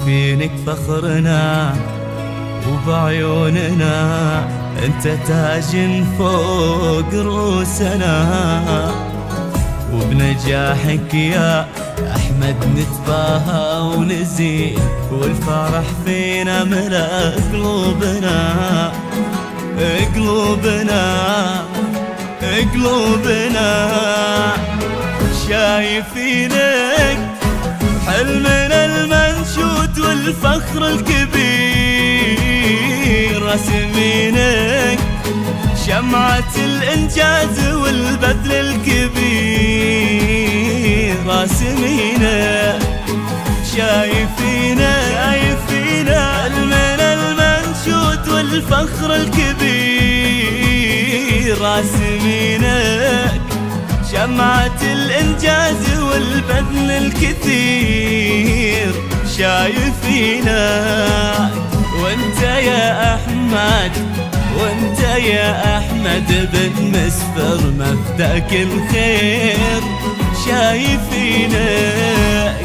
شايفينك فخرنا وبعيوننا، انت تاج فوق رؤوسنا، وبنجاحك يا احمد نتباهى ونزين، والفرح فينا ملا قلوبنا قلوبنا. شايفينك حلمنا المنشود والفخر الكبير، راسمينك شمعة الإنجاز والبذل الكبير، راسمينك شايفينك حلمنا المنشود والفخر الكبير، راسمينك شمعة الإنجاز والبذل الكثير، شايفينك. وانت يا أحمد، وانت يا أحمد بن مسفر مبدأك الخير، شايفينك.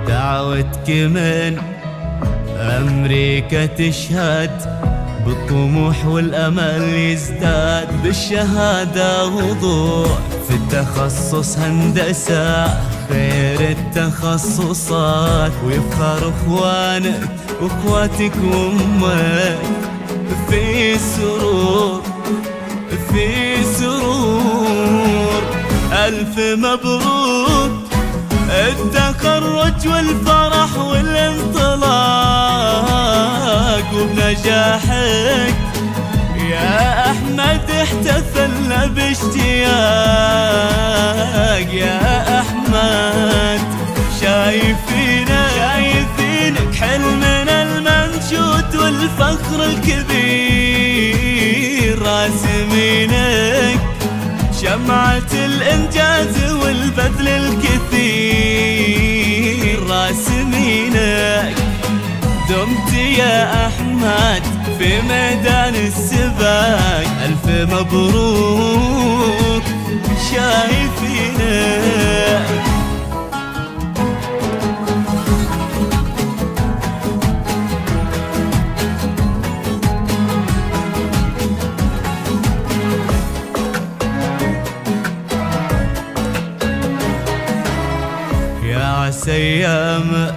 دعوتك من أمريكا تشهد بالطموح والأمل يزداد، بالشهادة وضوح في التخصص هندسة خير التخصصات، ويفخر اخوانك واخواتك وامك في سرور ألف مبروك التخرج والفرح والانطلاق، وبنجاحك يا أحمد احتفلنا باشتياق يا أحمد. شايفينك حلمنا المنشود والفخر الكبير، راسمينك شمعة الإنجاز والبذل الكثير، راسمينك. دمت يا أحمد في ميدان السباق، ألف مبروك شايفينك. سيامك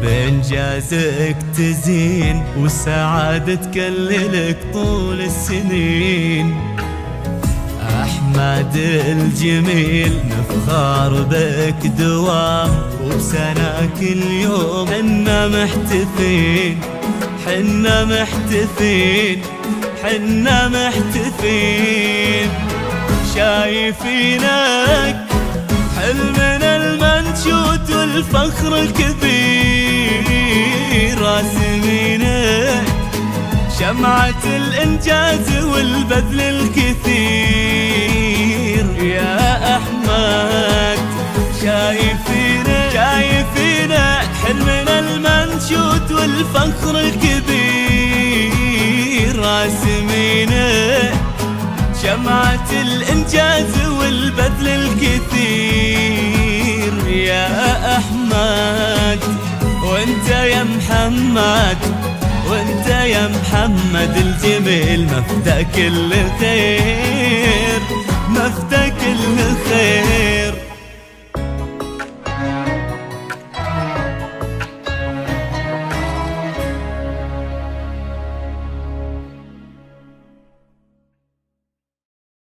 بإنجازك تزين، والسعادة تكللك طول السنين. أحمد الجميل نفخر بك دوام، وبسناك اليوم حنا محتفين. شايفينك حلمنا المنشود والفخر الكبير، راسمينك شمعة الإنجاز والبذل الكثير يا أحمد. شايفينك حلمنا المنشود والفخر الكبير، راسمينك شمعة الإنجاز والبذل الكثير يا أحمد. وانت يا محمد، وانت يا محمد الجميل مفدى كل خير، مفدى كل خير.